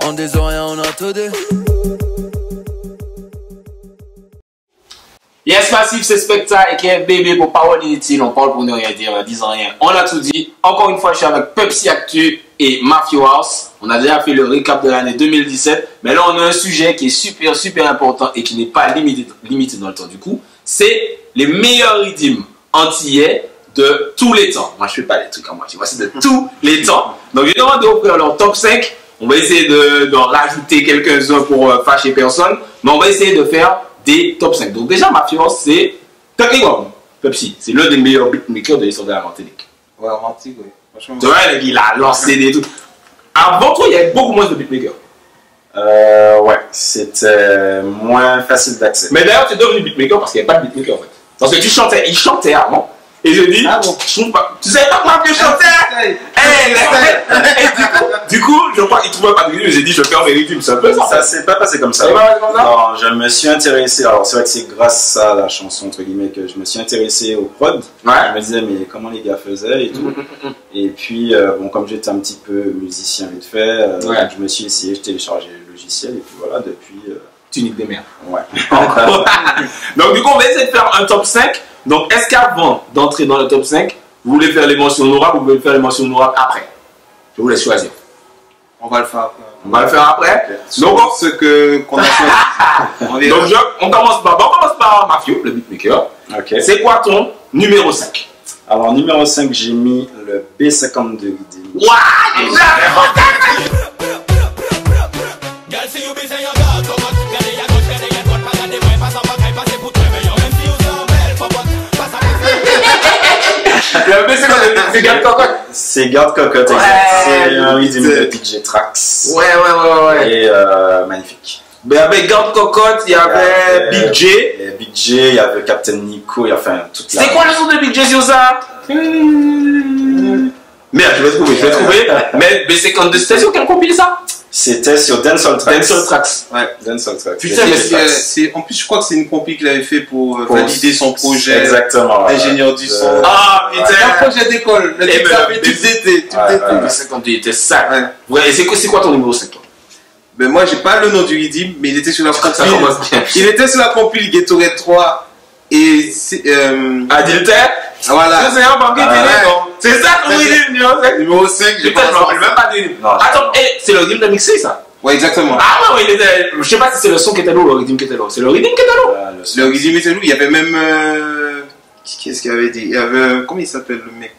On des oreilles, on a tout dit. Yes, Massif, c'est Spectre et est bébé pour parole inutile. On parle pour ne rien dire, en disant rien. On a tout dit. Encore une fois, je suis avec Pepsi Actu et Mafio House. On a déjà fait le recap de l'année 2017. Mais là, on a un sujet qui est super important et qui n'est pas limité dans le temps. Du coup, c'est les meilleurs rythmes antillais de tous les temps. Moi, je fais pas des trucs à moitié. Moi, c'est de tous les temps. Donc, je demande de faire leur top 5. On va essayer d'en rajouter quelques-uns pour fâcher personne. Mais on va essayer de faire des top 5. Donc déjà, Mafio, c'est techniquement Pepsi. C'est l'un des meilleurs beatmakers de l'histoire de la Martinique. Ouais, Martinique, oui. Franchement. Tu vois, il a lancé des trucs. Avant toi, il y avait beaucoup moins de beatmakers. Ouais, c'était moins facile d'accès. Mais d'ailleurs, tu es devenu beatmaker parce qu'il n'y avait pas de beatmaker en fait. Parce que tu chantais, il chantait avant. Et je dis, ah bon? je trouve pas. Tu savais pas comment Mafio chantait? Du coup, je crois qu'il ne trouvait pas de rythme. J'ai dit, je vais faire mes rythmes. C'est un peu ça. Ça s'est pas passé comme ça. Non, je me suis intéressé. Alors, c'est vrai que c'est grâce à la chanson, entre guillemets, que je me suis intéressé au prod. Ouais. Je me disais, mais comment les gars faisaient et tout. Et puis, bon, comme j'étais un petit peu musicien vite fait, ouais. je me suis essayé, je téléchargeais le logiciel. Et puis voilà, depuis. Tu niques des merdes. Ouais. Donc, du coup, on va essayer de faire un top 5. Donc, est-ce qu'avant d'entrer dans le top 5, vous voulez faire les mentions honorables ou vous voulez faire les mentions honorables après? Je vous laisse choisir. On va le faire après. On va le faire après. Okay. Donc, ce qu'on a choisi. Donc, on commence par Mafio, le beatmaker. Okay. C'est quoi ton numéro 5? Alors, numéro 5, j'ai mis le B52 Rhythm. Waouh! C'est Garde Cocotte. C'est Garde Cocotte, ouais, c'est un rythme de DJ Trax. Ouais. Et magnifique. Il y avait Garde Cocotte, il y avait Big J. Big J, il y avait Captain Nico, il y a enfin toute la... C'est quoi le son de Big J sur ça? Merde, je vais trouver. Mais B52, c'était sur quel compil ça? C'était sur Dancehall Tracks. Ouais, Dancehall Tracks. Putain, mais en plus, je crois que c'est une compil qu'il avait fait pour valider son projet. Exactement. Ingénieur du son. Ah, putain. Un projet d'école. Le truc ça fait tout l'été. B52, il était sale. Ouais, et c'est quoi ton numéro 5 toi? Ben moi, j'ai pas le nom du rythme, mais il était sur la compil. Il était sur la compil Ghetto Red 3 et Adultère. Voilà. C'est ça ton rythme, numéro 5, je me rappelle même pas du rythme. Attends, c'est le rythme de mixer ça? Ouais, exactement. Ah ouais, il était. Je sais pas si c'est le son qui était lourd ou le rythme qui était lourd. C'est le rythme qui était lourd. Le rythme était lourd. Il y avait même. Qu'est-ce qu'il avait dit? Il y avait. Comment il s'appelle le mec?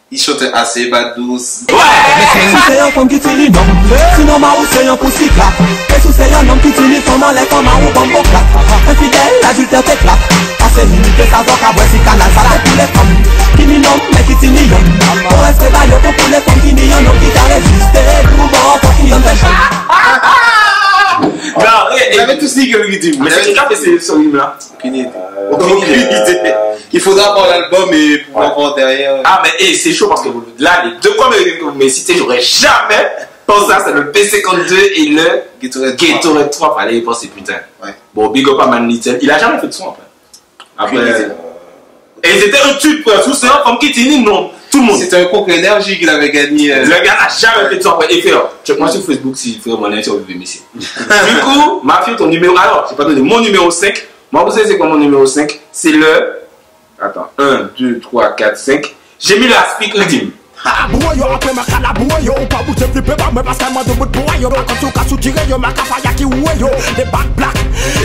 Il chantait assez bad douce. Ouais! C'est un homme qui tire non. Sinon, ma ou c'est un poussi clap. Et sous c'est un homme qui tire comment les femmes ou bombo clap. Infidèle, l'adultère t'éclate. Assez limité, ça voit qu'à voir si canal, ça la pour les femmes. Qui n'y non, mais qui tire non. Pour rester baillot pour les femmes qui n'y non, qui t'a résisté. Pour bon, pour qui y'en fait. Non, il avait tous dit que le rythme. Mais c'est qui a fait ce rythme là? Aucune idée. Il faudra avoir l'album et pouvoir voir derrière. Ah, mais c'est chaud parce que là, les deux premiers rythmes que vous m'avez cités, j'aurais jamais pensé à ça. C'est le P52 et le Ghetto Red 3. Fallait y penser, putain. Ouais. Bon, big up à Man Little. Il a jamais fait de son après. Et c'était un tube, tout ça, comme Kitini, non. Tout le monde. C'était un concours énergie qu'il avait gagné. Le gars n'a jamais fait de son après. Et frère, check-moi sur Facebook si frère mon sur vous messieurs. Du coup, Mafio, ton numéro. Alors, j'ai pas donné mon numéro 5. Moi, vous savez c'est quoi mon numéro 5? C'est le. Attends, 1, 2, 3, 4, 5. J'ai mis la speak rythme. Boyo après ma cala boyo pas bouger flipper pas me parce que moi de bout boyo quand tu casse tirer yo ma cafaya qui ouyo les back black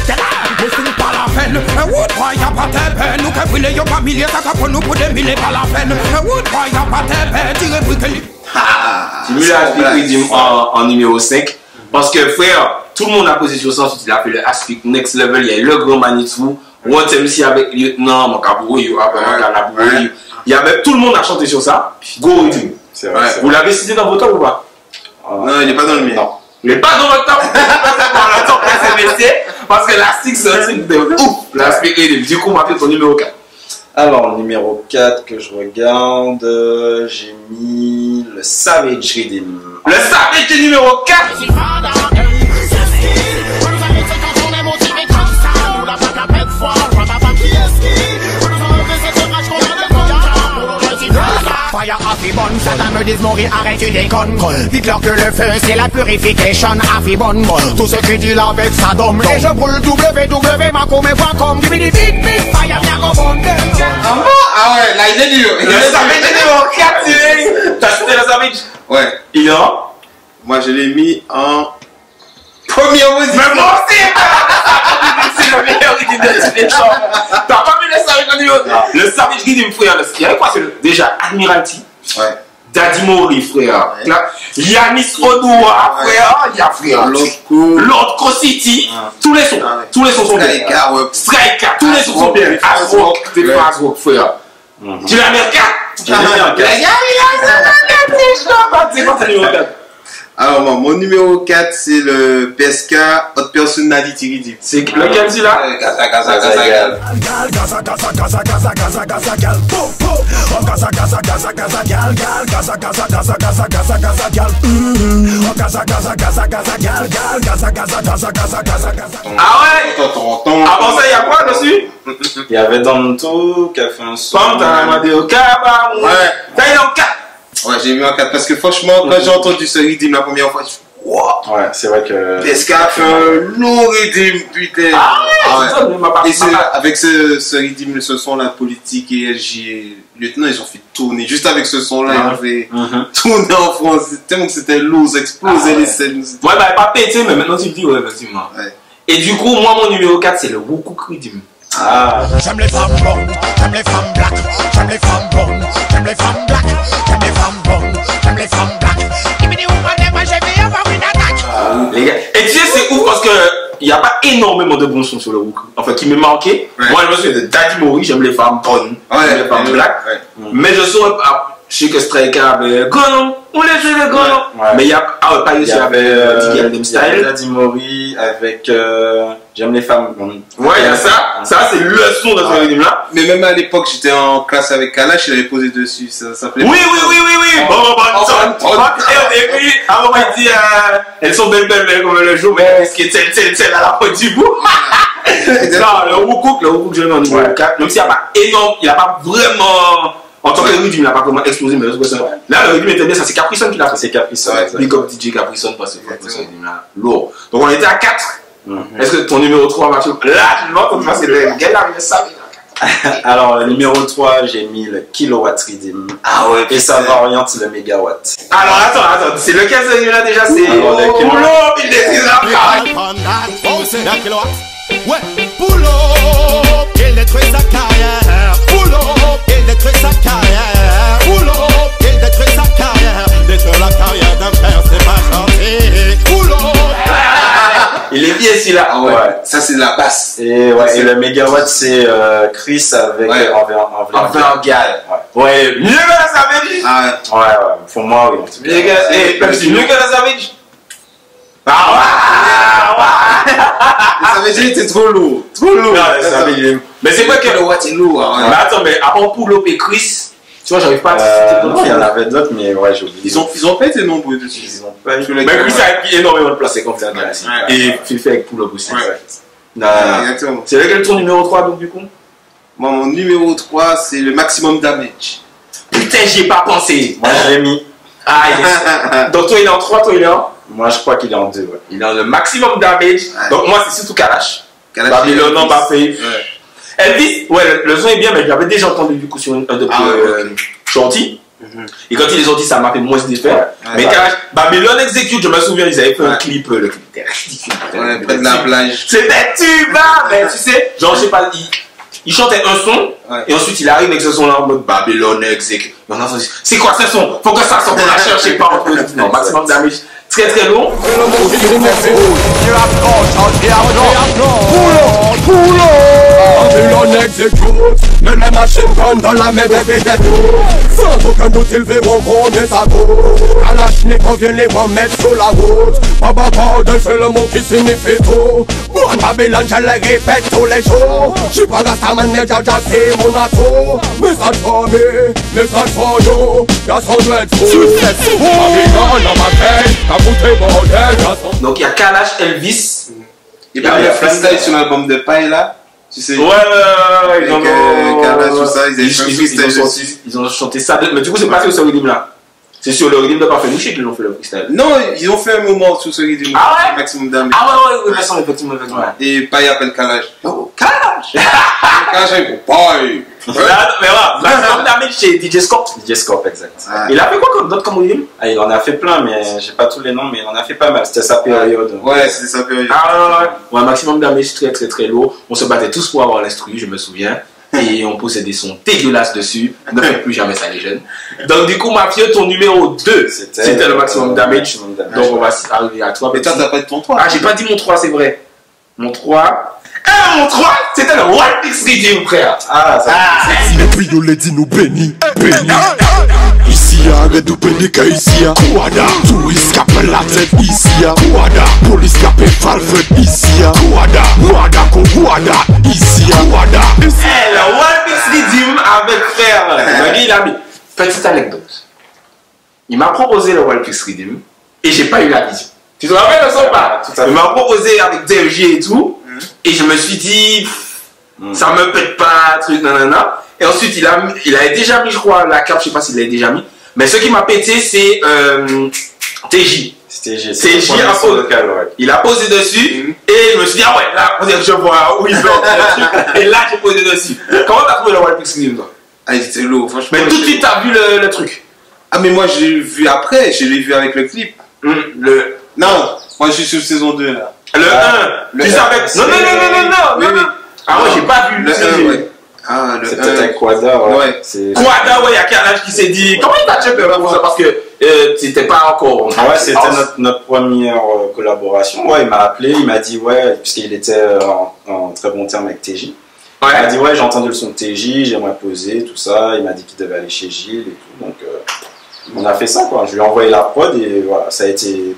t'es là mais c'est pas la peine un wood boy y'a pas de peine nous que brûler yo pas milliers ça pour nous pour des milliers pas la peine un wood boy y'a pas de peine tirer briquer. J'ai mis la speak rythme en numéro 5 parce que frère tout le monde a posé sur ça ensuite il a fait le Aspik Next Level il y a eu le grand Manitou What MC avec lieutenant mon cabouille après mon calabouille. Il y avait tout le monde a chanté sur ça. Go rythme. C'est vrai. Vous l'avez cité dans votre top ou pas? Non, il n'est pas dans le mien. Non. Il n'est pas dans votre top. Le top SMSC parce que la Stick c'est un truc de ouf. La Stick rythme. Du coup, on va faire ton numéro 4. Alors, numéro 4 que je regarde, j'ai mis le Savage Rhythm. Le Savage est numéro 4. fire Affibon. Certains me disent mourir, arrête tu déconnes. Dites-leur que le feu c'est la purification Affibon. Tout ce qui dit là avec Saddam. Et je brûle www.macomé.com. Give me the big fire, viens rebondir. Ah ouais, là il est dur. Le Savage numéro 4, t'as cité le Savage? Ouais. Il est en? Moi je l'ai mis en première position. Mais moi aussi! C'est le meilleur rythme de toutes les choses. T'as pas mis le Savage en numéro? Le Savage Rhythm, frère. Il y avait quoi? Déjà, Admiralty. Ouais. Daddy Mori, frère. Yanis Odoua, frère. Il y a frère. Lord City. Tous les sons. Tous les sons sont bien. Strike, tous les sons sont bien. Asrock, t'es pas Asrock, frère. Tu l'as mis en 4? J'ai mis en 4. C'est quoi ta numéro 4? Alors moi, mon numéro 4 c'est le PSK Hot Personality Rhythm. C'est lequel celui-là? Gaza, Gaza, Gaza, Gal. Gaza, Gaza, Gaza, Gaza, Gaza, Gaza, Gal. Gaza, Gaza, Gaza, Gaza, Gal, Gal. Gaza, Gaza, Gaza, Gaza, Gaza, Gaza, Gal. Gaza, Gaza, Gaza, Gaza, Gal, Gal. Gaza, Gaza, Gaza, Gaza, Gaza, Gaza. Ah ouais? Avant ça, il y a quoi dessus? Il y avait Danto qui a fait un son. Pam, t'as demandé au cabas. Ouais. T'as eu en 4. Ouais, j'ai mis en 4 parce que franchement, quand j'ai entendu ce rythme la première fois, je me suis dit, wow. Ouais, c'est vrai que. PSK a fait un lourd rythme, putain. Ah ouais, Ah ouais. Et c'est avec ce rythme, ce son-là, Politique et LG, Lieutenant, ils ont fait tourner. Juste avec ce son-là, ils ont fait tourner en France. Tellement que c'était lourd, ça explosait les scènes. Ouais, bah, pas pété, mais maintenant tu me dis, ouais, vas-y, moi. Ouais. Et du coup, moi, mon numéro 4, c'est le Wokook Rhythm. Ah. J'aime les femmes blondes, j'aime les femmes black, j'aime les femmes blondes, j'aime les femmes black, j'aime les femmes blondes, j'aime les femmes black. Give me the woman, moi j'ai vu avoir une attaque. Les gars, et tu sais, c'est ouf parce que il n'y a pas énormément de bons sons sur le Wokook. Enfin, qui m'est marqué. Ouais. Moi, je me souviens de Daddy Mori, j'aime les femmes bonnes, j'aime les femmes black. Ouais. Mais je saurais pas. Je sais que Striker avait Gonon, on les joue les Gonon. Ouais. Mais il y a pas Il eu y avec avait Tiggy Style. Daddy Mori avec J'aime les femmes. Ouais, il y a ça. Ça, c'est le son de ce rythme-là. Mais même à l'époque, j'étais en classe avec Kalash, il avait posé dessus. Ça s'appelait. Oui. Bon, et puis, à un moment, il dit, elles sont belles comme le jour, mais est-ce que c'est à la pointe du bout? Non, le Wokook, je l'ai en numéro 4. Même s'il n'y a pas énorme, il n'a pas vraiment. En tant que rythme, il n'a pas vraiment explosé, mais là, le rythme était bien, ça c'est Caprison qui l'a fait. C'est Caprison. Big up DJ Caprison, parce que ce rythme-là, lourd. Donc on était à 4. Est-ce que ton numéro 3 va faire? Là, je vois comme ça, c'est le gars là, il ça. Alors, le numéro 3, j'ai mis le Kilowatt Rhythm. Ah ouais. Et ça variante le Mégawatt. Alors, attends, c'est lequel ce rythme-là déjà? C'est. Alors, le Kilowatt. Boulot, il détruit la Ouais, Boulot, il détruit sa carrière. Boulot, il détruit sa carrière. Boulot, il détruit sa carrière. Détruire la carrière d'un père, c'est pas gentil. Boulot. Il est bien celui-là. Ah ouais. Ça, c'est de la basse. Et le Mégawatt, c'est Chris avec Envers Gal. Ouais, mieux que la Savage. Ah ouais. Ouais, pour moi, oui. Mieux que la Savage. Ah ouais. Ça veut dire que c'était trop lourd. Mais c'est vrai que. Le watt est lourd. Mais attends, mais avant Pull-Up et Chris, tu vois, j'arrive pas à citer. Non, il y en avait d'autres, mais ouais, j'ai oublié. Ils ont pas été nombreux dessus. Ils ont pas eu. Mais Chris a pris énormément de place, c'est comme ça. Et Phil fait avec Pull-Up aussi. Exactement. C'est lequel ton numéro 3 donc du coup? Moi, mon numéro 3, c'est le Maximum Damage. Putain, j'y ai pas pensé. Moi, je l'ai mis. Ah, donc toi il est en 3, toi il est en? Moi, je crois qu'il est en 2. Ouais. Il est en le Maximum Damage. Donc moi, c'est surtout Kalash. Babylon, non, pas fait. Elvis, ouais, le son est bien, mais je l'avais déjà entendu du coup sur un de Shorty. Et quand ils les ont dit, ça m'a fait moins d'effet. Mais Kalash, Babylon Execute, je me souviens, ils avaient fait un clip. Le clip était ridicule. Ouais, près de la plage. C'était tuba, mais tu sais, genre, je sais pas, il chantait un son, et ensuite il arrive avec ce son-là en mode Babylon Execute. C'est quoi ce son? Faut que ça sorte, on la cherche pas. Non, Maximum Damage. Très très long. Babylon execute, mais les machines gun dans la même épidémie. Sans aucun doute ils verront gagner sa route. Kalachnikov vient les remettre sur la route. Baba Bordel c'est le mot qui signifie tout. Moi Babylon je le répète tous les jours. J'suis pas Rastaman mais Jaja c'est mon atout. Message for me, message for you. Y'a son doit être fou. Babylon dans ma tête, t'as foutu bordel. Donc il y a Kalash, Elvis. Et puis le freestyle sur l'album de Paella. Tu sais. Ouais, tout ça, ils ont chanté ça. Mais du coup, c'est pas sur ce rythme là. C'est sur le rythme de Parfait Mouché qu'ils ont fait le freestyle. Non, ils ont fait un moment sur ce rythme. Ah ouais? Maximum Damage. Ah ouais, effectivement. Et Paille appelle Calage. Oh, Calage! Calage, il Paille! Mais voilà, Maximum Damage chez DJ Scorp. DJ Scorp, exact. Ah. Il a fait quoi comme d'autres comme rythme? Ah, il en a fait plein, mais j'ai pas tous les noms, mais il en a fait pas mal. C'était sa période. Ouais, c'était sa période. Ah ouais, Maximum Damage très lourd. On se battait tous pour avoir l'instru, je me souviens. Et on posait des sons dégueulasses dessus. Ne faites plus jamais ça, les jeunes. Donc, du coup, Mafieux, ton numéro 2, c'était le Maximum Damage. Donc, on va arriver à toi. Mais toi, t'as pas dit ton 3. Ah, j'ai pas dit mon 3, c'est vrai. Mon 3. Ah, mon 3, c'était le Wild Pix Redeem, frère. Ah, ça. Les violets dit nous bénis, bénis. Ici, arrête de bénir qu'à ici, Kouada. Touriste capé la tête ici, Kouada. Police capé Falfred ici, Kouada. Kouada, ici, Kouada. Eh, le Wild Pix Redeem avec frère. Il a mis. Petite anecdote. Il m'a proposé le Wild Pix Redeem et j'ai pas eu la vision. Tu te rappelles de ça ou pas? Il m'a proposé avec DFG et tout. Et je me suis dit, ça me pète pas, truc, nanana. Et ensuite, il a déjà mis, je crois, la carte, je sais pas s'il l'a déjà mis. Mais ce qui m'a pété, c'est TJ. TJ a posé, il a posé dessus. Et je me suis dit, ah ouais, là, je vois où il veut le truc. Et là, j'ai posé dessus. Comment t'as trouvé le Wild Pix Redeem, toi? Ah, il était lourd, franchement. Mais tout de suite, t'as vu le truc. Ah, mais moi, j'ai vu après, je l'ai vu avec le clip. Non, moi, je suis sur saison 2, là. Le 1, tu savais. Non. Ah ouais, j'ai pas vu le 1, ouais. Ah, c'est peut-être avec Kouada, ouais. Kouada, ouais, il y a Calage qui s'est dit. Comment il t'a checké pour ça? Parce que c'était pas encore. Ah ouais, c'était notre première collaboration. Ouais, il m'a appelé, il m'a dit, ouais, puisqu'il était en très bon terme avec TJ. Ouais. Il m'a dit, ouais, j'ai entendu le son de TJ, j'aimerais poser, tout ça. Il m'a dit qu'il devait aller chez Gilles et tout. Donc, on a fait ça, quoi. Je lui ai envoyé la prod et voilà, ça a été.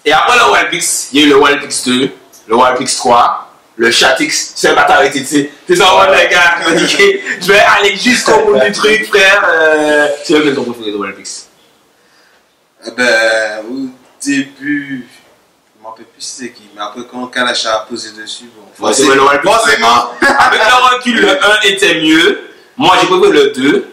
Et après le Wild Pix, il y a eu le Wild Pix 2, le Wild Pix 3, le Chatix. Je sais pas t'arrêter, tu sais. C'est ça, les gars, je vais aller jusqu'au bout du truc, frère. C'est lequel ton préféré de Wild Pix? Ben, au début, je m'en rappelle plus c'est qui, mais après quand Kalash a posé dessus, bon. Ouais, c'est le Wild Pix. Forcément. Avec le recul, le 1 était mieux. Moi, j'ai préféré le 2.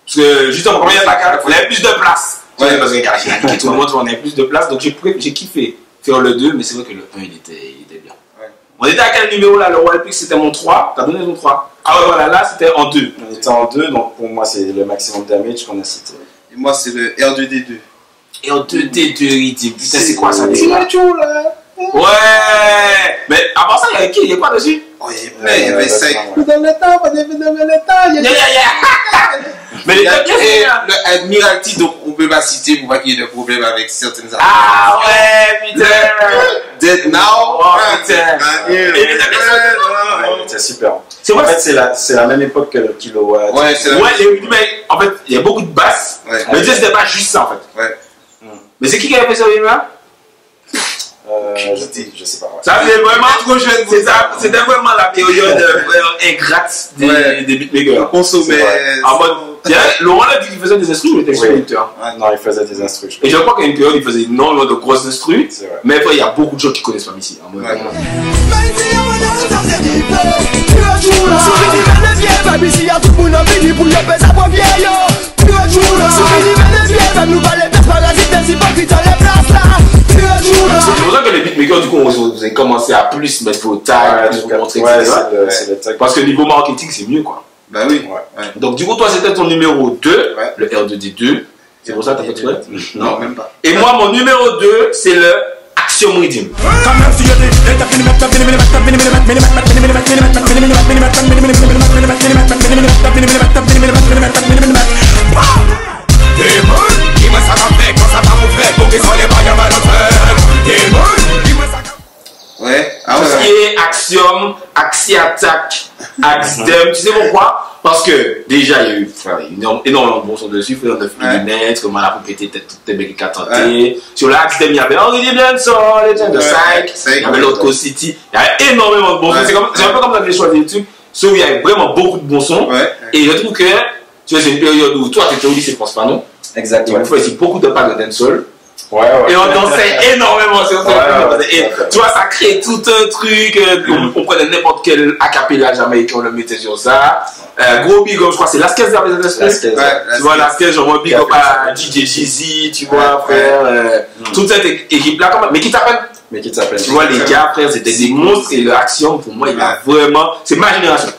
Parce que justement, quand il y a la carte, il y avait plus de place. Ouais, parce que Kalash, il a tout le monde, on avait plus de place. Donc j'ai kiffé faire le 2, mais c'est vrai que le 1, il était bien. Ouais. On était à quel numéro là? Le Wild Pix, c'était mon 3. T'as donné mon 3. Ah ouais, voilà, là, c'était en 2. On était en 2, donc pour moi, c'est le Maximum Damage qu'on a cité. Et moi, c'est le R2D2. R2D2, il dit, putain, c'est quoi ça? C'est la joue là. Ouais. Mais avant ça, il y avait qui? Il y a quoi dessus? Oh, il y avait 5. Dans le temps, mais les le Admiralty, donc on peut pas citer pour pas qu'il y ait de problème avec certaines affaires. Ah ouais, putain. Dead Now. Oh putain. C'est super. En fait, c'est la même époque que le Kilowatt. Ouais, mais en fait, il y a beaucoup de basses. Mais c'était pas juste ça en fait. Ouais. Mais c'est qui avait fait ce film là? Je sais pas. Ouais. Ça c'est vraiment trop jeune. C'était vraiment la période ingrate des beatmakers. Consommait. En mode, Laurent a dit qu'il faisait des instrus, il était producteur. Non, il faisait des instrus. Et je crois qu'à une période, il faisait énormément de grosses instrus. Mais après, il y a beaucoup de gens qui connaissent pas ici. En mode, c'est pour ça que les beatmakers, du coup, vous avez commencé à plus mettre vos tags, vous montrer, etc. Parce que niveau marketing, c'est mieux, quoi. Bah oui. Donc, du coup, toi, c'était ton numéro 2, le R2D2. C'est pour ça que t'as fait tout. Non, même pas. Et moi, mon numéro 2, c'est le Axiom Redeem. Ouais. Tout ce qui est Axiom, Axi Attack, Axdem, tu sais pourquoi? Parce que déjà il y a eu énormément de bons sons dessus, il y a 9 mm, comment la poupée toutes tes mecs qui a tenté. Sur l'Axdem, il y avait Henry Diblenson, Legend de Psych, il y avait l'autre Co City, il y avait énormément de bons sons. C'est un peu comme ça que j'ai choisi les trucs, sauf qu'il y avait vraiment beaucoup de bons sons. Et je trouve que tu vois, c'est une période où toi tu étais au lycée France Panon. Exactement. Il faut aussi beaucoup de pas de dancehall. Et on dansait énormément sur ce film. Et tu vois, ça crée tout un truc. On prenait n'importe quel acapella jamaïcain, on le mettait sur ça. Gros big up, je crois, c'est Lasquez avec Lasquez. Tu vois, Lasquez, j'envoie big up à DJ Jeezy, tu vois, frère. Toute cette équipe-là, quand même. Mais qui t'appelle? Tu vois, les gars, frère, c'était des monstres. Et l'action, pour moi, il a vraiment. C'est ma génération.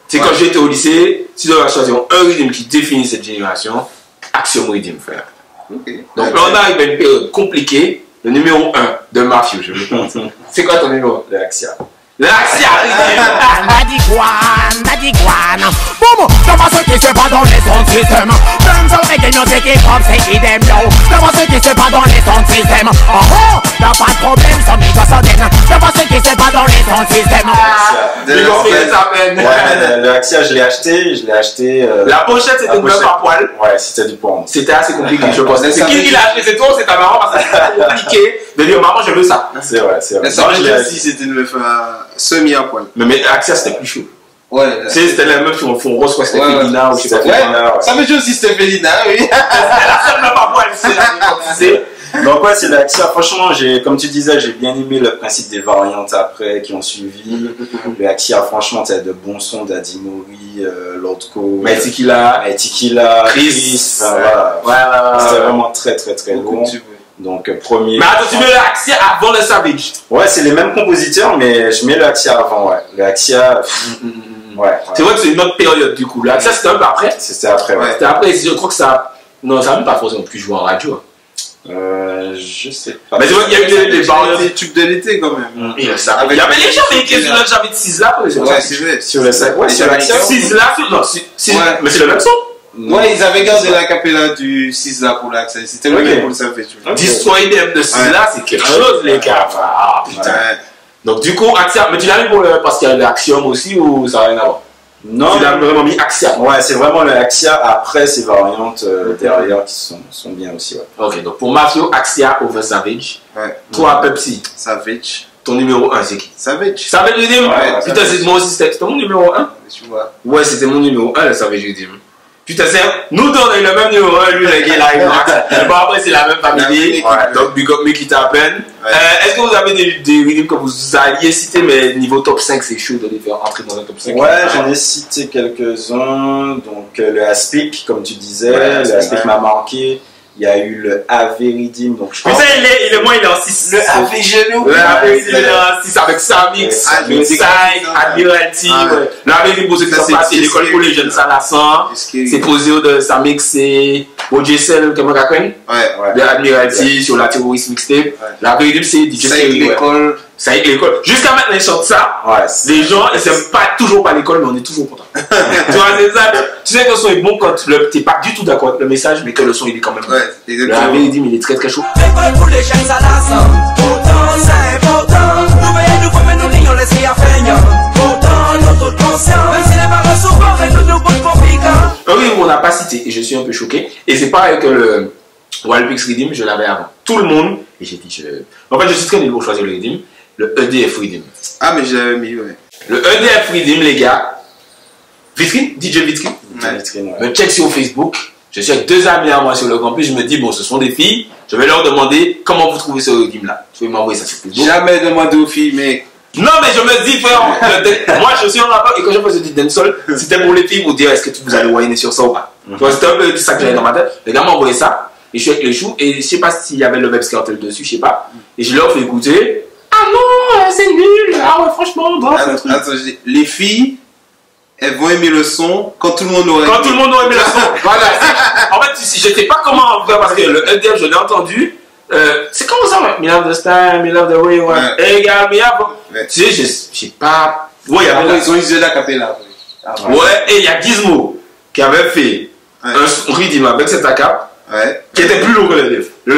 C'est quand j'étais au lycée, si tu dois choisir un rythme qui définit cette génération, Action Rhythm, frère. Donc là, on arrive à une période compliquée. Le numéro 1 de Mafio, je le pense. C'est quoi ton numéro? Le Axia. L'Axia Nadiguan, boum, comment ce qui se passe dans les sons de système? Même sur les gagnants, c'est qui prend, c'est idem, yo. Comment ce qui se passe dans les sons de système? Oh oh, t'as pas de problème, sans mi gossodène. Comment ce qui se passe dans les sons de système? Le Axia, je l'ai acheté. La pochette, c'était une meuf à poil. Ouais, c'était du porn. C'était assez compliqué, je pense. C'est qui l'a acheté? C'est toi ou c'est ta maman? Parce que c'est compliqué de dire, maman, je veux ça. C'est vrai. Mais ça veut si c'était une meuf semi à poil. Mais Axia, c'était plus chaud. Ouais. C'était la meuf qui font rose, quoi. C'était Félina ou je sais pas quoi. Ça veut dire aussi c'était Félina, oui. C'est la seule meuf à poil, c'est. Donc ouais, c'est l'Axia. Franchement, comme tu disais, j'ai bien aimé le principe des variantes après qui ont suivi. Le Axia, franchement, t'as de bons sons d'Adimori, Lordco, Tequila, Chris. C'était vraiment très bon. Donc premier. Mais attends, tu mets le Axia avant le Savage? Ouais, c'est les mêmes compositeurs, mais je mets le Axia avant, ouais. Le Axia. C'est vrai que c'est une autre période du coup. Le Axia, c'était un peu après? C'était après, ouais. C'était après, je crois que ça. Non, ça n'a même pas forcément plus joué en radio. Je sais pas. Mais tu vois, il y a eu des variantes. Des tubes de l'été quand même. Il y avait les gens qui étaient sur le Javet 6 là. Ouais, c'est vrai. Sur le 5, ouais, sur l'Axia. 6 là, non, mais c'est le même son. Ouais, ils avaient gardé la capella du 6 là pour l'Axia. C'était le même pour le Savage. Destroy Them de 6 là, c'est quelque chose, les gars. Ah putain. Donc du coup, Axia, mais tu l'as mis parce qu'il y a l'Axiom aussi ou ça n'a rien à voir? Non, tu l'as vraiment mis Axia. Ouais, c'est vraiment le Axia après ces variantes derrière qui sont bien aussi. Ouais. Ok, donc pour Mafio, Axia over Savage. Ouais. Toi, Pepsi. Savage. Ton numéro 1, c'est qui? Savage. Savage Rhythm? Ouais. Putain, moi aussi, c'était mon numéro 1. Tu vois. Ouais, c'était mon numéro 1, le Savage Rhythm. Putain, nous deux, on a eu le même numéro 1, lui, le gars là. Bon, après, c'est la même famille. Donc, big up, make it happen. Est-ce que vous avez des rhythms que vous alliez citer, mais niveau top 5, c'est chaud de les faire entrer dans un top 5? Ouais, j'en ai cité quelques-uns. Donc, le Aspic, comme tu disais, le Aspic m'a marqué. Il y a eu le AV Rhythm. Donc, je pense. Putain, moi, il est en 6. Le AV Genou. Le AV Rhythm, il est en 6 avec Samix, Psy, Admiralty. Le AV Rhythm, pour ceux qui sont pas, c'est l'école pour les jeunes Salassan. C'est posé de Samix, c'est OJSL, comment on appelle? Ouais. De Admiralty sur la terroriste mixtape. Le AV Rhythm, c'est DJ Série. Ça y est, l'école. Jusqu'à maintenant, ils sortent ça. Les gens, ils n'aiment toujours pas l'école, mais on est toujours content. Tu vois, c'est ça. Tu sais que le son est bon quand tu n'es pas du tout d'accord avec le message, mais que le son il est quand même bon. Le AV Rhythm, il est très très chaud. L'école pour les jeunes à la sang. Pourtant, c'est important. Nous veillons, nous comme nous rions, laissez à faire. Pourtant, notre conscience. Même si les parents sont forts, et nous bonnes compliquants. Oui, on n'a pas cité, et je suis un peu choqué. Et c'est pareil que le Wildpix Rhythm, je l'avais avant. Tout le monde, et j'ai dit, en fait, je suis très nul pour choisir le Rhythm. Le EDF Rhythm. Ah, mais je l'avais mis, ouais. Le EDF Rhythm, les gars. Vitrine, DJ Vitrine. Me check sur Facebook. Je suis avec 2 amis à moi sur le campus. Je me dis, bon, ce sont des filles. Je vais leur demander comment vous trouvez ce rhythm-là. Je vais m'envoyer ça sur Facebook. Jamais demandé aux filles, mais. Non, mais je me dis, frère, moi je suis en rapport. Et quand je faisais du dancehall, c'était pour les filles pour dire, est-ce que vous allez whiner sur ça ou pas. C'était un peu ça que j'avais dans ma tête. Les gars m'ont envoyé ça. Et je suis avec les choux. Et je sais pas s'il y avait le Vybz Kartel dessus, je sais pas. Et je leur fais écouter. Ah non, c'est nul. Ah ouais, franchement, bon. Attends, les filles, elles vont aimer le son quand tout le monde aura aimé. Quand tout le monde aura aimé le son. Voilà. En fait, je sais pas comment faire parce que le EDF, je l'ai entendu. C'est comment ça, ouais? Me love the style, me love the way you want. Hey, gars, me love. Tu sais, j'ai pas. Ouais, il y avait. Ils ont utilisé la capella. Ouais, et il y a Gizmo qui avait fait un rhythm avec cette cap. Ouais. Qui était plus lourd que le EDF. Je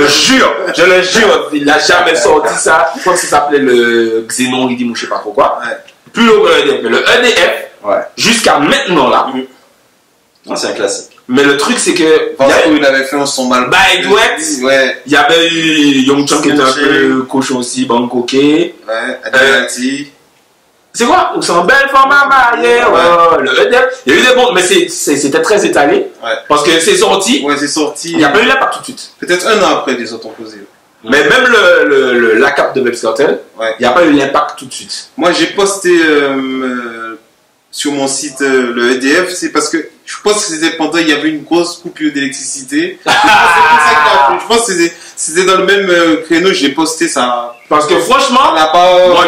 le jure, il n'a jamais sorti ça. Je crois que ça s'appelait le Xenon Rhythm ou je sais pas pourquoi. Ouais. Plus lourd que le EDF. Mais le EDF, jusqu'à maintenant là. Non, c'est un classique. Mais le truc c'est que. Il avait fait un son mal. By Dwet. Ouais. Il y avait eu Young Chang qui était un peu cochon aussi, Bangkoké. Ouais. Admiralty. C'est quoi? C'est un bel format marié, le EDF. Il y a eu des bons, mais c'était très étalé. Ouais. Parce que c'est sorti. Ouais, c'est sorti. Il n'y a pas eu l'impact tout de suite. Peut-être un an après, les autres ont posé. Mais même la cap de Pepsi Cartel, il n'y a pas eu l'impact tout de suite. Moi, j'ai posté sur mon site le EDF, c'est parce que je pense que c'était pendant il y avait une grosse coupure d'électricité. Je pense que c'était dans le même créneau, j'ai posté ça. Parce que franchement, moi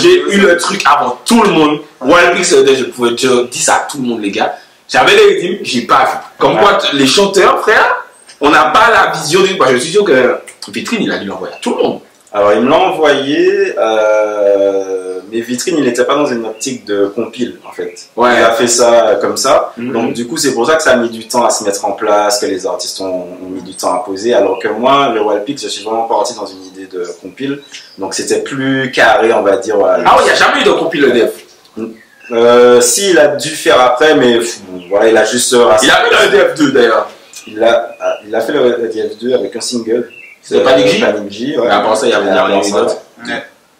j'ai eu le truc avant tout le monde. Wildpix, je pouvais dire ça à tout le monde, les gars. J'avais les rythmes, j'ai pas vu. Comme quoi, les chanteurs, frère, on n'a pas la vision d'une. Je suis sûr que Vitrine, il a dû l'envoyer à tout le monde. Alors, il me l'a envoyé, mais Vitrine, il n'était pas dans une optique de compile, en fait. Ouais. Il a fait ça comme ça. Donc, du coup, c'est pour ça que ça a mis du temps à se mettre en place, que les artistes ont mis du temps à poser. Alors que moi, le Wildpix, je suis vraiment parti dans une idée de compile. Donc, c'était plus carré, on va dire. Voilà. Ah oui, il n'y a jamais eu de compile EDF. Si, il a dû faire après, mais voilà, il a juste. Il a fait le EDF 2 d'ailleurs. Il a fait le EDF 2 avec un single. C'est Panic J. Ouais. Mais avant ça, il y avait une autre.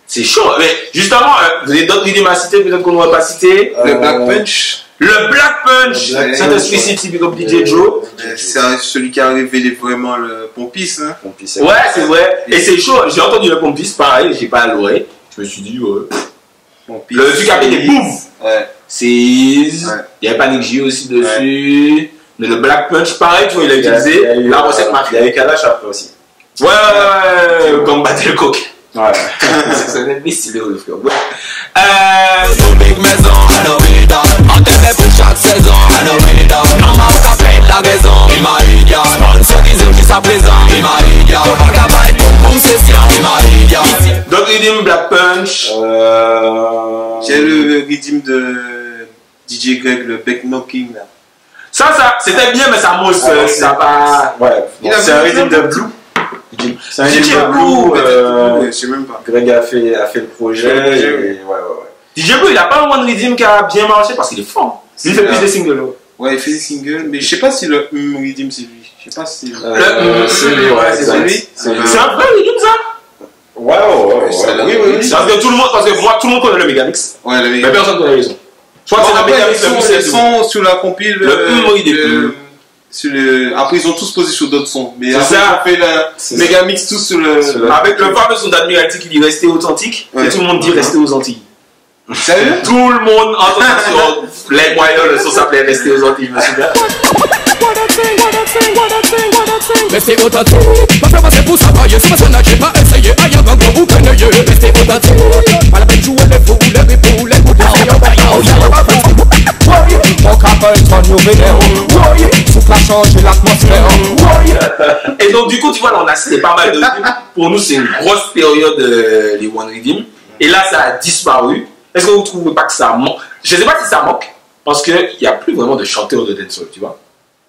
C'est chaud. Mais justement, vous avez d'autres rythmes à citer, peut-être qu'on n'aurait pas cité. Le Black Punch. Le Black Punch. C'est un spécifique typique comme DJ Joe. C'est celui qui a révélé vraiment le Pompis. Hein. Pompis, ouais, c'est vrai. Et c'est chaud. J'ai entendu le Pompis, pareil, j'ai pas à l'oreille. Je me suis dit, Pompis. Le truc a fait des boum. Ouais. Il y avait Panic J aussi dessus. Ouais. Mais le Black Punch, pareil, tu vois, il a utilisé la recette mafia. Il y avait Kalash après aussi. Ouais, comme battre le coq. Ouais. C'est un stylé, le frère. Ouais. Big maison, Anomida. En TV pour chaque saison, Anomida. Non, ma capelle la raison, Imaïdia. Sponsorisé qui soit présent, Imaïdia. On travaille pour session, Imaïdia. Donc, rythme Black Punch. J'ai le rythme de DJ Greg, le Beck Knocking là. Ça, c'était bien, mais ça mousse, ça va. Ouais, c'est un rythme de Blue. C'est un DJ Blue, je sais même pas. Greg a fait le projet. Ouais. DJ Blue, il a pas un rythme qui a bien marché parce qu'il est fort. Il fait plus de singles. Ouais, il fait des singles, mais je sais pas si le rythme c'est lui. Je sais pas si. C'est lui, ouais, c'est lui. C'est un vrai rythme ça? Ouais. Oui. Parce que tout le monde connaît le Megamix. Ouais, le Megamix. Mais personne connaît les sons. Je crois que c'est le Megamix le plus. Ils sont sur la compile. Après, ils ont tous posé sur d'autres sons. Mais après, ils ont fait la Megamix tous sur le. Avec le fameux son d'Admiralty qui dit rester authentique. Et tout le monde dit rester aux Antilles. Sérieux? Tout le monde entend ça sur les moyens, le son s'appelait rester aux Antilles, je me souviens. Restez authentique, pas faire passer pour s'availler. C'est parce qu'on n'a pas essayé, aïe, un grand vous connaissez. Restez authentique, pas la peine de jouer les fous, les ripous, les coups de mon capel, ton new vidéo. Souffle a changé l'atmosphère. Et donc, du coup, tu vois, là, on a cité pas mal de rythmes. Pour nous, c'est une grosse période, les One Rhythm. Et là, ça a disparu. Est-ce que vous ne trouvez pas que ça manque? Je ne sais pas si ça manque, parce qu'il n'y a plus vraiment de chanteurs de dancehall, tu vois.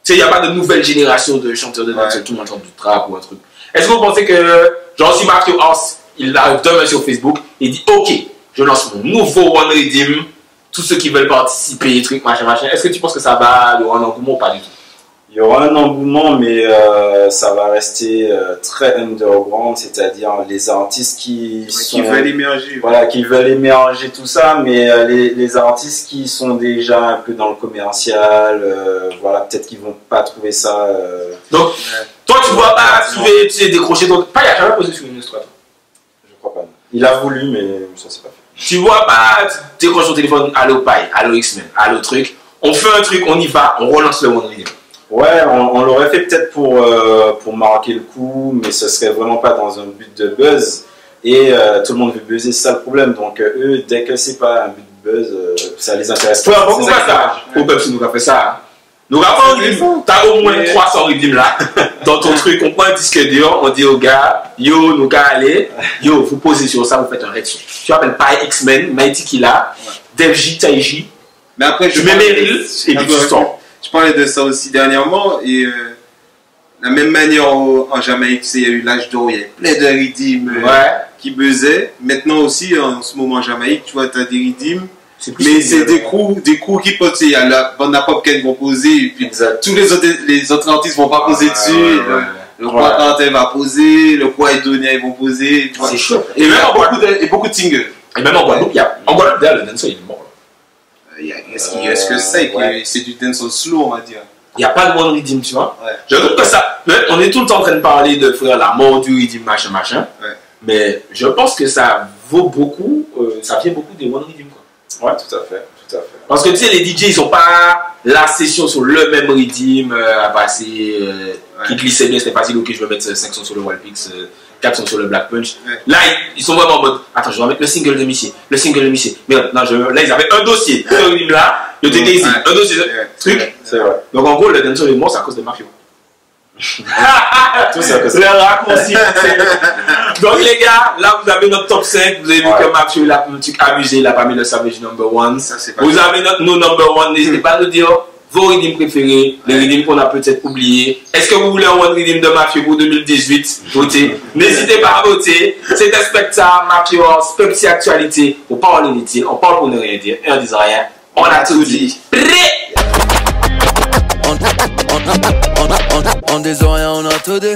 Tu sais, il n'y a pas de nouvelle génération de chanteurs de dancehall, tout le monde chante du trap ou un truc. Est-ce que vous pensez que, genre, si Matthew House, il arrive demain sur Facebook, et il dit, OK, je lance mon nouveau One Rhythm, tous ceux qui veulent participer, trucs, machin. Est-ce que tu penses que ça va, il y aura un engouement ou pas du tout? Il y aura un engouement, mais ça va rester très underground, c'est-à-dire les artistes qui veulent émerger. Voilà, qui veulent émerger tout ça, mais les artistes qui sont déjà un peu dans le commercial, voilà, peut-être qu'ils vont pas trouver ça. Donc, toi, tu vois pas trouver, tu sais, décrocher ton. Pas, il a jamais posé sur une histoire. Je crois pas. Il a voulu, mais ça s'est pas fait. Tu vois pas, tu décroches ton téléphone, allo Pi, allo X-Men, allo truc. On fait un truc, on y va, on relance le One Rhythm. Ouais, on l'aurait fait peut-être pour marquer le coup, mais ce serait vraiment pas dans un but de buzz. Et tout le monde veut buzzer, c'est ça le problème. Donc eux, dès que c'est pas un but de buzz, ça les intéresse pas. Pourquoi ça? Au Pepsi nous a fait ça. Nous avons un rythme, t'as au moins 300 rythmes là, dans ton truc, on prend un disque dehors, on dit aux gars, yo, nous gars, allez, yo, vous posez sur ça, vous faites un red son. Tu appelles Pi X-Men, Mighty Killa, Def J, Taiji, mais après, je mets Meryl, et puis tu sors. Je parlais de ça aussi dernièrement, et la même manière en Jamaïque, il y a eu l'âge d'or, il y avait plein de rythmes qui buzzaient. Maintenant aussi, en ce moment en Jamaïque, tu vois, tu as des rythmes, mais c'est des crews qui posent. Il y a la bande à pop qui vont poser, et puis tous les autres artistes vont pas poser dessus. Le roi Quentin va poser, le roi Edonia ils vont poser. C'est chaud. Et même beaucoup de singles. Et même en Guadeloupe, d'ailleurs, le dancehall, il est mort. Est-ce que c'est du dancehall slow, on va dire? Il n'y a pas de one rhythm, tu vois. Ouais. Je trouve que ça. On est tout le temps en train de parler de frère, la mort du rhythm, machin. Ouais. Mais je pense que ça vaut beaucoup. Ça vient beaucoup des one rhythm, quoi. Ouais, tout à fait. Parce que tu sais, les DJ, ils sont pas la session sur le même rhythm à passer. Qui glissait bien, c'était facile. Ok, je vais mettre 5 sons sur le Wildpix, 4 sons sur le Black Punch. Ouais. Là, ils sont vraiment en mode. Attends, je vais mettre le single de Missy. Merde, non, là, ils avaient un dossier. Ce rhythm là, le TT ici. Un dossier. Truc. C'est vrai. Donc en gros, le dancehall est mort, c'est à cause de Mafio. Tout ça, le raccourci. Donc les gars, là vous avez notre top 5. Vous avez vu que Mafio il a un truc amusé, il a pas mis le Savage number 1. Vous avez nos number 1. N'hésitez pas à nous dire vos rythmes préférés, les rythmes qu'on a peut-être oubliés. Est-ce que vous voulez un one rhythm de Mafio pour 2018? Votez. N'hésitez pas à voter. C'était Spectre, Mafio House, Pepsi Actualité. On parle inutile, on parle pour ne rien dire et on dit rien. On a tout dit. On des oreilles, on a tout dit.